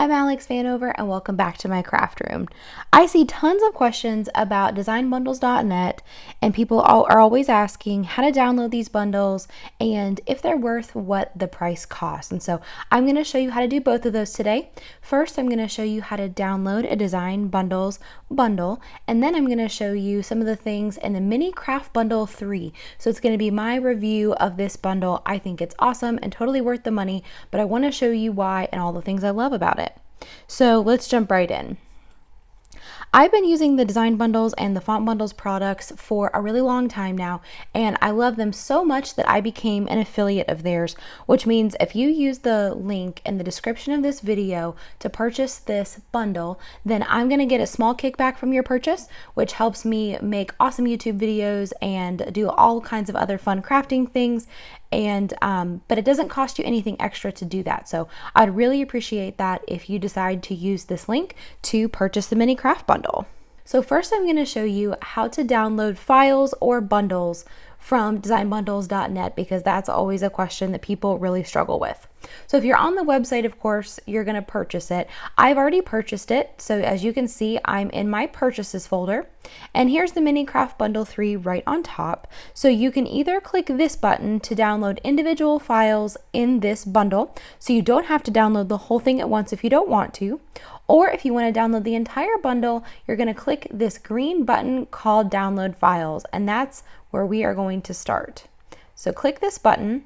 I'm Alex Vanover and welcome back to my craft room. I see tons of questions about designbundles.net and people are always asking how to download these bundles and if they're worth what the price costs. And so I'm going to show you how to do both of those today. First, I'm going to show you how to download a Design Bundles bundle, and then I'm going to show you some of the things in the Mini Craft Bundle 3. So it's going to be my review of this bundle. I think it's awesome and totally worth the money, but I want to show you why and all the things I love about it. So let's jump right in. I've been using the Design Bundles and the Font Bundles products for a really long time now, and I love them so much that I became an affiliate of theirs, which means if you use the link in the description of this video to purchase this bundle, then I'm going to get a small kickback from your purchase, which helps me make awesome YouTube videos and do all kinds of other fun crafting things. And but it doesn't cost you anything extra to do that. So I'd really appreciate that if you decide to use this link to purchase the mini craft bundle. So first I'm going to show you how to download files or bundles from designbundles.net, because that's always a question that people really struggle with. So if you're on the website, of course, you're going to purchase it. I've already purchased it. So as you can see, I'm in my purchases folder, and here's the Mini Craft Bundle 3 right on top. So you can either click this button to download individual files in this bundle, so you don't have to download the whole thing at once if you don't want to. Or if you want to download the entire bundle, you're going to click this green button called Download Files, and that's where we are going to start. So click this button,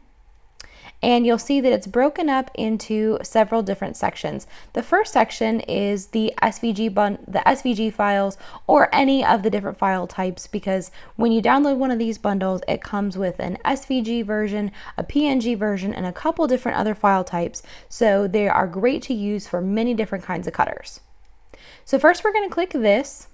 and you'll see that it's broken up into several different sections. The first section is the SVG files, or any of the different file types, because when you download one of these bundles, it comes with an SVG version, a PNG version, and a couple different other file types. So they are great to use for many different kinds of cutters. So first we're going to click this,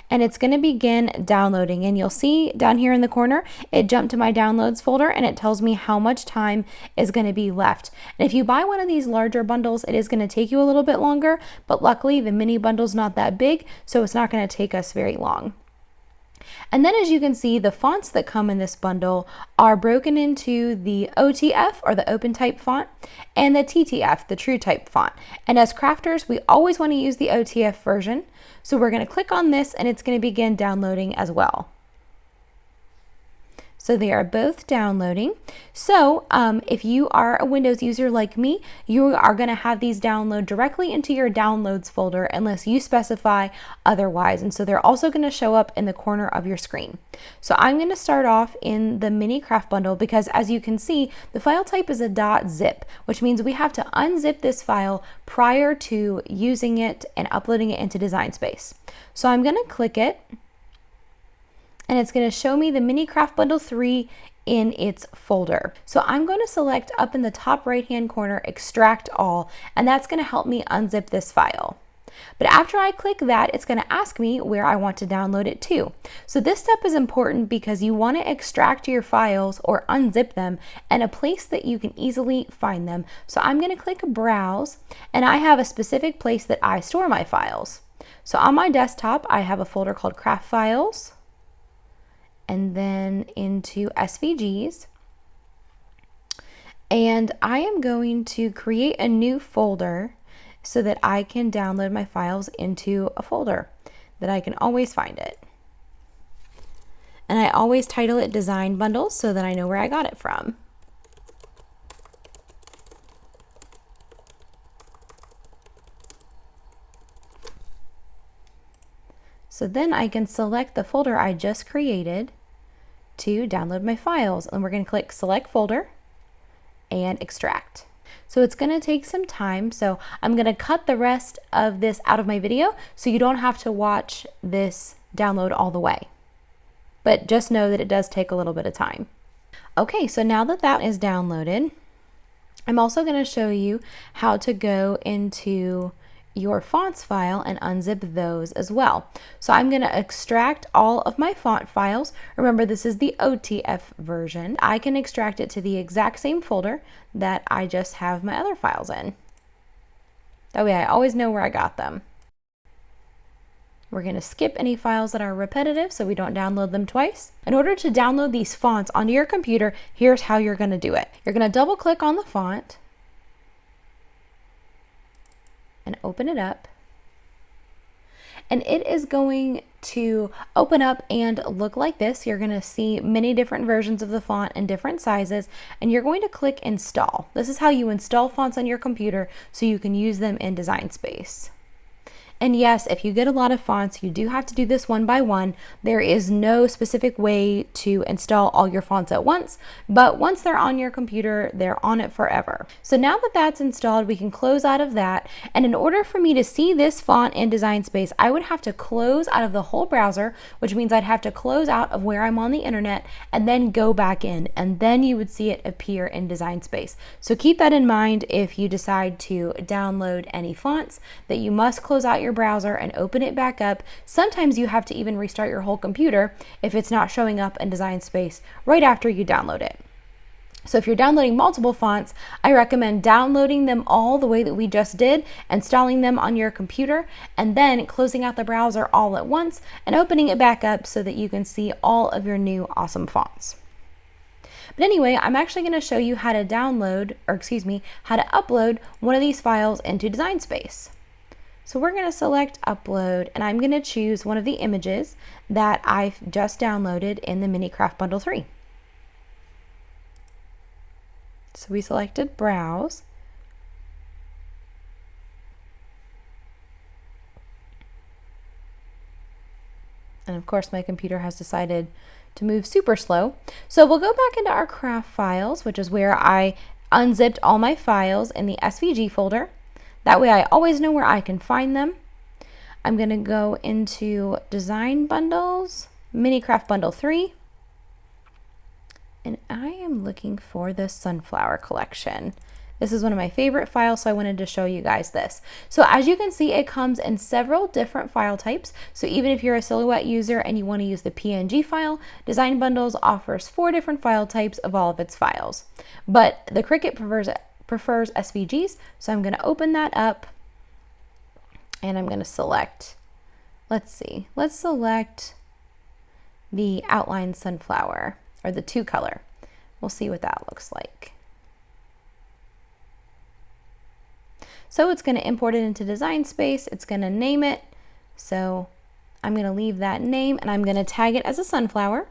and it's going to begin downloading, and you'll see down here in the corner it jumped to my downloads folder, and it tells me how much time is going to be left. And if you buy one of these larger bundles, it is going to take you a little bit longer, but luckily the mini bundle's not that big, so it's not going to take us very long. And then as you can see, the fonts that come in this bundle are broken into the OTF, or the open type font, and the TTF, the true type font. And as crafters, we always want to use the OTF version. So we're going to click on this, and it's going to begin downloading as well. So they are both downloading. So if you are a Windows user like me, you are going to have these download directly into your downloads folder unless you specify otherwise. And so they're also going to show up in the corner of your screen. So I'm going to start off in the Mini Craft Bundle, because as you can see, the file type is a .zip, which means we have to unzip this file prior to using it and uploading it into Design Space. So I'm going to click it, and it's going to show me the Mini Craft Bundle 3 in its folder. So I'm going to select up in the top right hand corner, Extract All, and that's going to help me unzip this file. But after I click that, it's going to ask me where I want to download it to. So this step is important because you want to extract your files or unzip them in a place that you can easily find them. So I'm going to click Browse, and I have a specific place that I store my files. So on my desktop, I have a folder called Craft Files, and then into SVGs. And I am going to create a new folder so that I can download my files into a folder that I can always find it. And I always title it Design Bundles so that I know where I got it from. So then I can select the folder I just created to download my files, and we're going to click Select Folder and Extract. So it's going to take some time, so I'm going to cut the rest of this out of my video so you don't have to watch this download all the way. But just know that it does take a little bit of time. Okay, so now that that is downloaded, I'm also going to show you how to go into your fonts file and unzip those as well. So I'm going to extract all of my font files. Remember, this is the OTF version. I can extract it to the exact same folder that I just have my other files in. That way I always know where I got them. We're going to skip any files that are repetitive so we don't download them twice. In order to download these fonts onto your computer, here's how you're going to do it. You're going to double click on the font, open it up. And it is going to open up and look like this. You're going to see many different versions of the font in different sizes, and you're going to click install. This is how you install fonts on your computer so you can use them in Design Space. And yes, if you get a lot of fonts, you do have to do this one by one. There is no specific way to install all your fonts at once, but once they're on your computer, they're on it forever. So now that that's installed, we can close out of that. And in order for me to see this font in Design Space, I would have to close out of the whole browser, which means I'd have to close out of where I'm on the internet and then go back in, and then you would see it appear in Design Space. So keep that in mind if you decide to download any fonts, that you must close out your browser and open it back up. Sometimes you have to even restart your whole computer if it's not showing up in Design Space right after you download it. So if you're downloading multiple fonts, I recommend downloading them all the way that we just did, installing them on your computer, and then closing out the browser all at once and opening it back up so that you can see all of your new awesome fonts. But anyway, I'm actually going to show you how to download, or excuse me, how to upload one of these files into Design Space. So we're going to select upload, and I'm going to choose one of the images that I've just downloaded in the Mini Craft Bundle 3. So we selected browse. And of course my computer has decided to move super slow. So we'll go back into our craft files, which is where I unzipped all my files in the SVG folder. That way I always know where I can find them. I'm going to go into Design Bundles, Mini Craft Bundle 3. And I am looking for the Sunflower collection. This is one of my favorite files, so I wanted to show you guys this. So as you can see, it comes in several different file types. So even if you're a Silhouette user and you want to use the PNG file, Design Bundles offers 4 different file types of all of its files. But the Cricut prefers SVGs, so I'm going to open that up and I'm going to select, let's select the outline sunflower, or the 2-color. We'll see what that looks like. So it's going to import it into Design Space. It's going to name it. So I'm going to leave that name and I'm going to tag it as a sunflower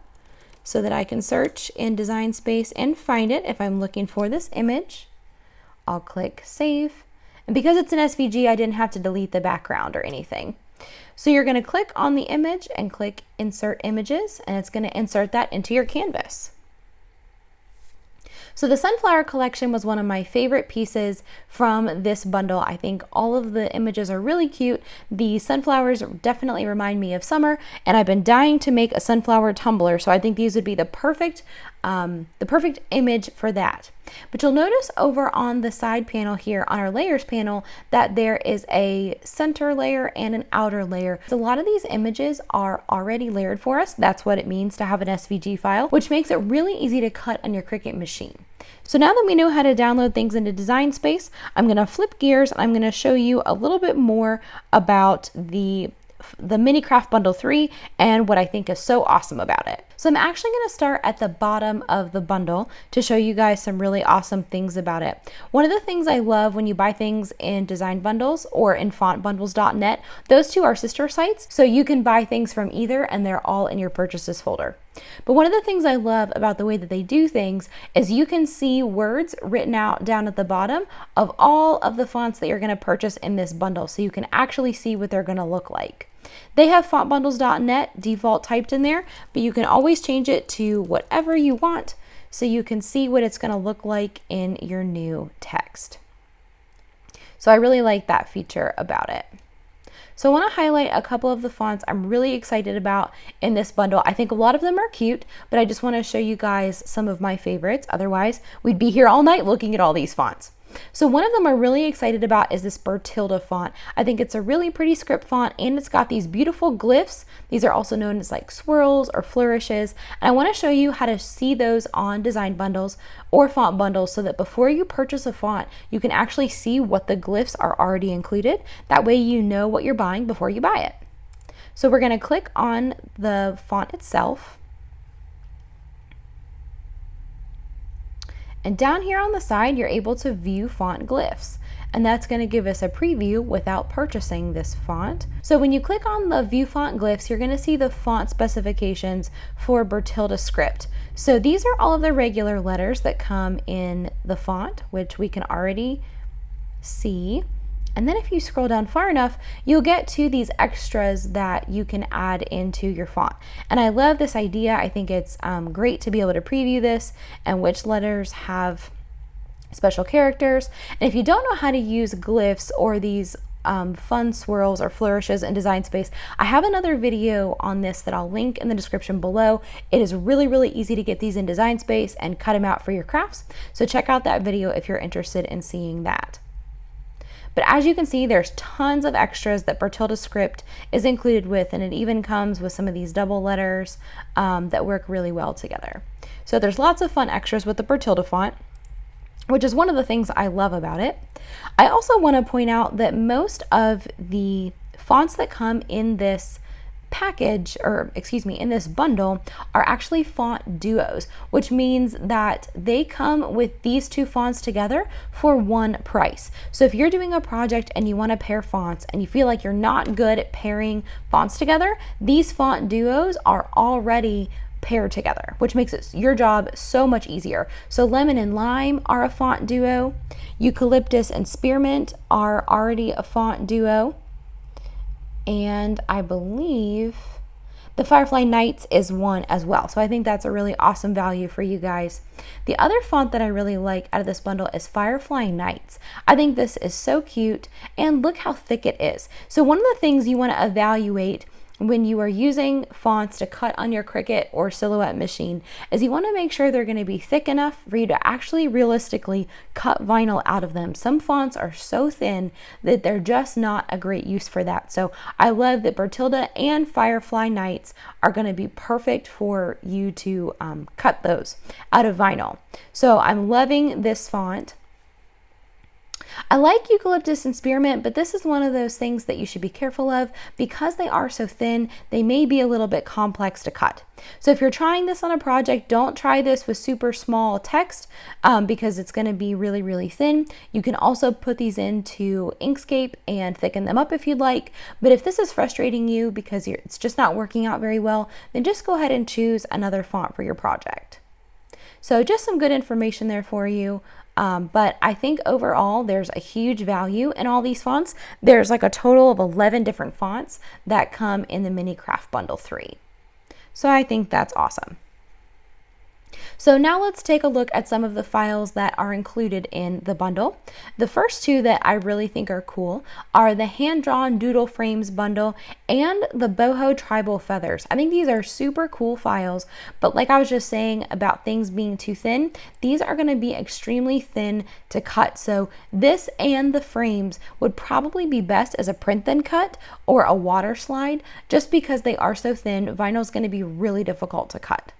so that I can search in Design Space and find it if I'm looking for this image. I'll click Save. And because it's an SVG, I didn't have to delete the background or anything. So you're going to click on the image and click Insert Images, and it's going to insert that into your canvas. So the Sunflower collection was one of my favorite pieces from this bundle. I think all of the images are really cute. The sunflowers definitely remind me of summer, and I've been dying to make a sunflower tumbler, so I think these would be the perfect image for that. But you'll notice over on the side panel here on our layers panel that there is a center layer and an outer layer. So a lot of these images are already layered for us. That's what it means to have an SVG file, which makes it really easy to cut on your Cricut machine. So now that we know how to download things into Design Space, I'm going to flip gears and I'm going to show you a little bit more about the Mini Craft Bundle 3 and what I think is so awesome about it. So I'm actually going to start at the bottom of the bundle to show you guys some really awesome things about it. One of the things I love when you buy things in Design Bundles or in fontbundles.net, those two are sister sites, so you can buy things from either and they're all in your purchases folder. But one of the things I love about the way that they do things is you can see words written out down at the bottom of all of the fonts that you're going to purchase in this bundle, so you can actually see what they're going to look like. They have fontbundles.net default typed in there, but you can always change it to whatever you want so you can see what it's going to look like in your new text. So I really like that feature about it. So I want to highlight a couple of the fonts I'm really excited about in this bundle. I think a lot of them are cute, but I just want to show you guys some of my favorites. Otherwise, we'd be here all night looking at all these fonts. So one of them I'm really excited about is this Bertilda font. I think it's a really pretty script font and it's got these beautiful glyphs. These are also known as like swirls or flourishes. And I want to show you how to see those on Design Bundles or Font Bundles so that before you purchase a font, you can actually see what the glyphs are already included. That way you know what you're buying before you buy it. So we're going to click on the font itself. And down here on the side, you're able to view font glyphs. and that's going to give us a preview without purchasing this font. So when you click on the View Font Glyphs, you're going to see the font specifications for Bertilda script. So these are all of the regular letters that come in the font, which we can already see. And then if you scroll down far enough, you'll get to these extras that you can add into your font. And I love this idea. I think it's great to be able to preview this and which letters have special characters. And if you don't know how to use glyphs or these fun swirls or flourishes in Design Space, I have another video on this that I'll link in the description below. It is really, really easy to get these in Design Space and cut them out for your crafts. So check out that video if you're interested in seeing that. But as you can see, there's tons of extras that Bertilda script is included with, and it even comes with some of these double letters that work really well together. So there's lots of fun extras with the Bertilda font, which is one of the things I love about it. I also want to point out that most of the fonts that come in this package, or excuse me, in this bundle, are actually font duos, which means that they come with these two fonts together for one price. So if you're doing a project and you want to pair fonts and you feel like you're not good at pairing fonts together, these font duos are already paired together, which makes it your job so much easier. So Lemon and Lime are a font duo. Eucalyptus and Spearmint are already a font duo. And I believe the Firefly Nights is one as well. So I think that's a really awesome value for you guys. The other font that I really like out of this bundle is Firefly Nights. I think this is so cute, and look how thick it is. So one of the things you want to evaluate when you are using fonts to cut on your Cricut or Silhouette machine is you want to make sure they're going to be thick enough for you to actually realistically cut vinyl out of them. Some fonts are so thin that they're just not a great use for that. So I love that Bertilda and Firefly Nights are going to be perfect for you to cut those out of vinyl. So I'm loving this font. I like Eucalyptus and Spearmint, but this is one of those things that you should be careful of because they are so thin. They may be a little bit complex to cut. So if you're trying this on a project, don't try this with super small text because it's going to be really, really thin. You can also put these into Inkscape and thicken them up if you'd like. But if this is frustrating you because it's just not working out very well, then just go ahead and choose another font for your project. So just some good information there for you. But I think overall there's a huge value in all these fonts. There's like a total of 11 different fonts that come in the Mini Craft Bundle 3. So I think that's awesome. So now let's take a look at some of the files that are included in the bundle. The first two that I really think are cool are the Hand-Drawn Doodle Frames bundle and the Boho Tribal Feathers. I think these are super cool files, but like I was just saying about things being too thin, these are going to be extremely thin to cut. So this and the frames would probably be best as a print then cut or a water slide, just because they are so thin. Vinyl is going to be really difficult to cut.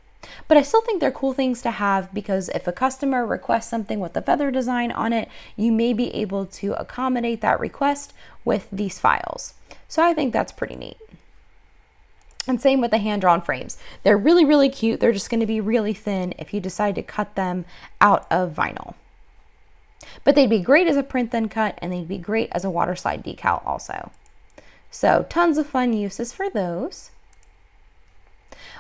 But I still think they're cool things to have because if a customer requests something with the feather design on it, you may be able to accommodate that request with these files. So I think that's pretty neat. And same with the hand-drawn frames. They're really, really cute. They're just going to be really thin if you decide to cut them out of vinyl. But they'd be great as a print then cut, and they'd be great as a water slide decal also. So tons of fun uses for those.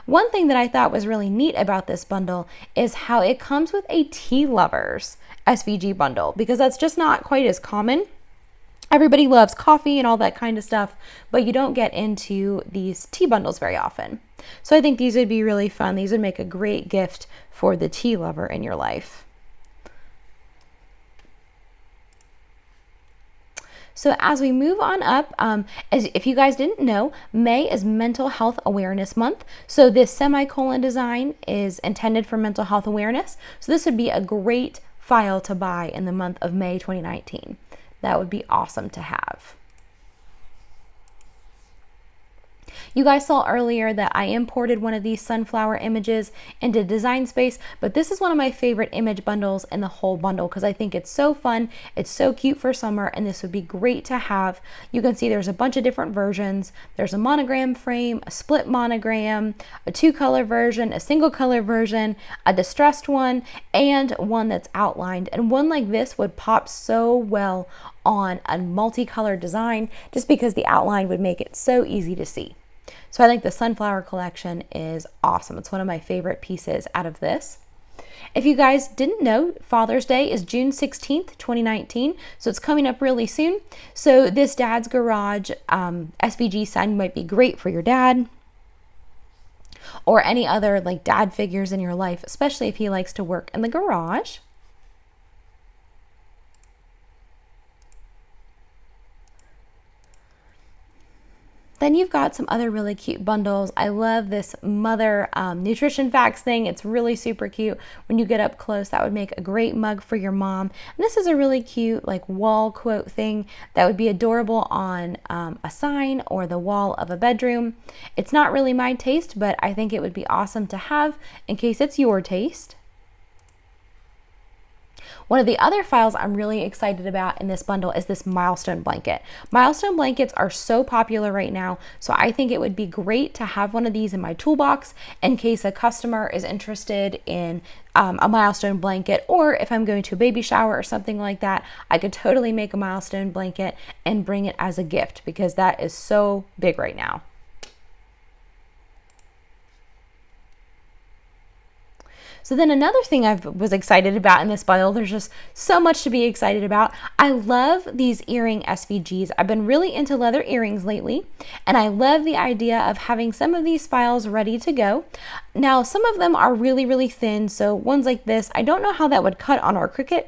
One thing that I thought was really neat about this bundle is how it comes with a tea lovers SVG bundle, because that's just not quite as common. Everybody loves coffee and all that kind of stuff, but you don't get into these tea bundles very often. So I think these would be really fun. These would make a great gift for the tea lover in your life. So as we move on up, as if you guys didn't know, May is Mental Health Awareness Month. So this semicolon design is intended for mental health awareness. So this would be a great file to buy in the month of May 2019. That would be awesome to have. You guys saw earlier that I imported one of these sunflower images into Design Space, but this is one of my favorite image bundles in the whole bundle because I think it's so fun, it's so cute for summer, and this would be great to have. You can see there's a bunch of different versions. There's a monogram frame, a split monogram, a 2-color version, a single color version, a distressed one, and one that's outlined. And one like this would pop so well on a multicolored design just because the outline would make it so easy to see. So I think the sunflower collection is awesome. It's one of my favorite pieces out of this. If you guys didn't know, Father's Day is June 16th, 2019, so it's coming up really soon. So this Dad's Garage SVG sign might be great for your dad or any other like dad figures in your life, especially if he likes to work in the garage. Then you've got some other really cute bundles. I love this mother nutrition facts thing. It's really super cute. When you get up close, that would make a great mug for your mom. And this is a really cute like wall quote thing that would be adorable on a sign or the wall of a bedroom. It's not really my taste, but I think it would be awesome to have in case it's your taste. One of the other files I'm really excited about in this bundle is this milestone blanket. Milestone blankets are so popular right now, so I think it would be great to have one of these in my toolbox in case a customer is interested in a milestone blanket, or if I'm going to a baby shower or something like that, I could totally make a milestone blanket and bring it as a gift because that is so big right now. So then another thing I was excited about in this bundle, there's just so much to be excited about. I love these earring SVGs. I've been really into leather earrings lately, and I love the idea of having some of these files ready to go. Now, some of them are really, really thin, so ones like this, I don't know how that would cut on our Cricut.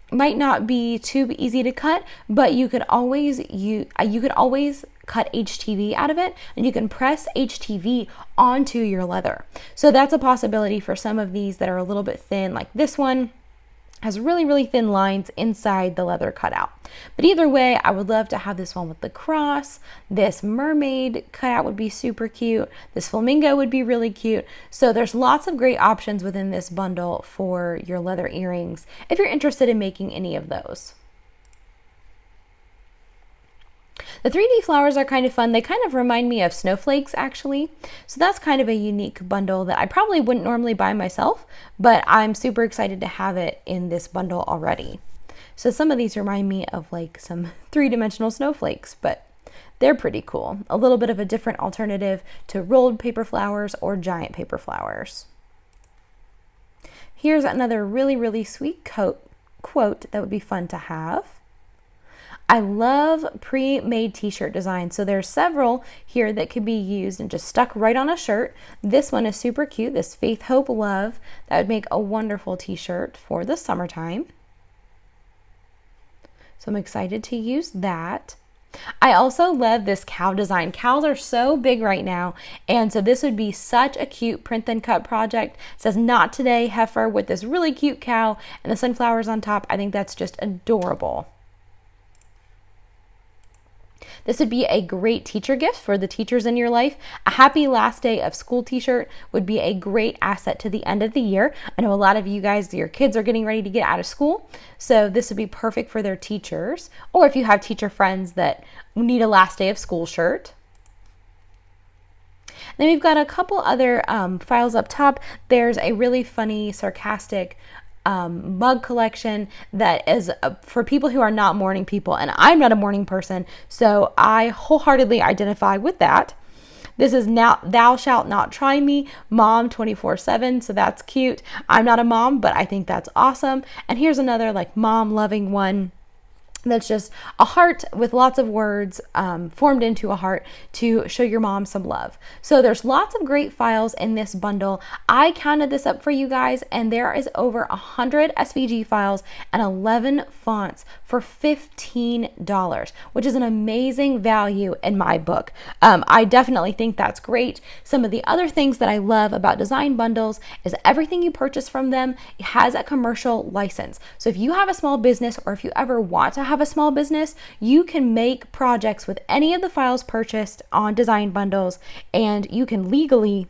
Might not be too easy to cut, but you could always cut HTV out of it, and you can press HTV onto your leather. So that's a possibility for some of these that are a little bit thin, like this one has really, really thin lines inside the leather cutout. But either way, I would love to have this one with the cross. This mermaid cutout would be super cute. This flamingo would be really cute. So there's lots of great options within this bundle for your leather earrings if you're interested in making any of those. The 3D flowers are kind of fun. They kind of remind me of snowflakes, actually. So that's kind of a unique bundle that I probably wouldn't normally buy myself, but I'm super excited to have it in this bundle already. So some of these remind me of like some three-dimensional snowflakes, but they're pretty cool. A little bit of a different alternative to rolled paper flowers or giant paper flowers. Here's another really, really sweet quote that would be fun to have. I love pre-made t-shirt designs. So there's several here that could be used and just stuck right on a shirt. This one is super cute. This Faith, Hope, Love. That would make a wonderful t-shirt for the summertime. So I'm excited to use that. I also love this cow design. Cows are so big right now, and so this would be such a cute print then cut project. It says "Not Today" heifer with this really cute cow and the sunflowers on top. I think that's just adorable. This would be a great teacher gift for the teachers in your life. A happy last day of school t-shirt would be a great asset to the end of the year. I know a lot of you guys, your kids are getting ready to get out of school, so this would be perfect for their teachers, or if you have teacher friends that need a last day of school shirt. Then we've got a couple other files up top. There's a really funny, sarcastic mug collection that is for people who are not morning people, and I'm not a morning person, so I wholeheartedly identify with that. This is now "Thou Shalt Not Try Me" Mom 24/7, so that's cute. I'm not a mom, but I think that's awesome. And here's another like mom loving one that's just a heart with lots of words formed into a heart to show your mom some love. So there's lots of great files in this bundle. I counted this up for you guys, and there is over 100 SVG files and 11 fonts for $15, which is an amazing value in my book. I definitely think that's great. Some of the other things that I love about design bundles is everything you purchase from them has a commercial license. So if you have a small business, or if you ever want to have have a small business, you can make projects with any of the files purchased on design bundles, and you can legally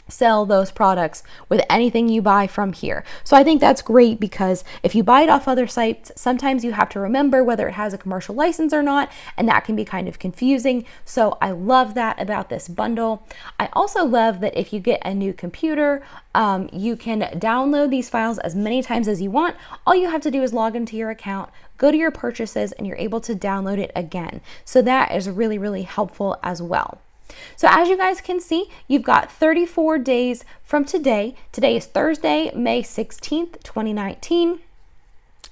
sell those products with anything you buy from here. So I think that's great, because if you buy it off other sites, sometimes you have to remember whether it has a commercial license or not, and that can be kind of confusing. So I love that about this bundle. I also love that if you get a new computer, you can download these files as many times as you want. All you have to do is log into your account, go to your purchases, and you're able to download it again. So that is really, really helpful as well. So as you guys can see, you've got 34 days from today. Today is Thursday, May 16th, 2019.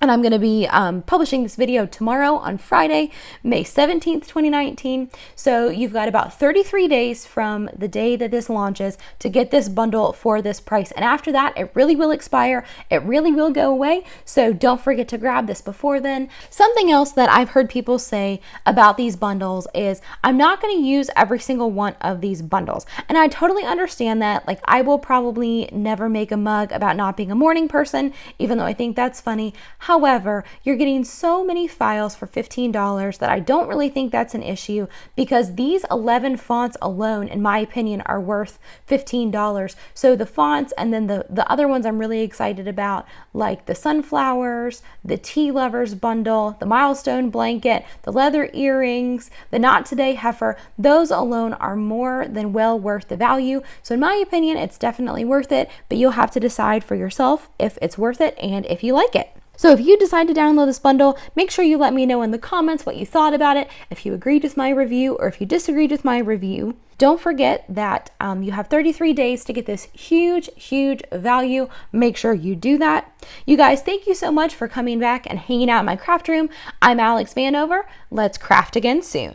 And I'm going to be publishing this video tomorrow on Friday, May 17th, 2019. So you've got about 33 days from the day that this launches to get this bundle for this price. And after that, it really will expire. It really will go away. So don't forget to grab this before then. Something else that I've heard people say about these bundles is, I'm not going to use every single one of these bundles. And I totally understand that. Like, I will probably never make a mug about not being a morning person, even though I think that's funny. However, you're getting so many files for $15 that I don't really think that's an issue, because these 11 fonts alone, in my opinion, are worth $15. So the fonts, and then the other ones I'm really excited about, like the sunflowers, the tea lovers bundle, the milestone blanket, the leather earrings, the not today heifer, those alone are more than well worth the value. So in my opinion, it's definitely worth it, but you'll have to decide for yourself if it's worth it and if you like it. So if you decide to download this bundle, make sure you let me know in the comments what you thought about it, if you agreed with my review or if you disagreed with my review. Don't forget that you have 33 days to get this huge, huge value. Make sure you do that. You guys, thank you so much for coming back and hanging out in my craft room. I'm Alex Vanover. Let's craft again soon.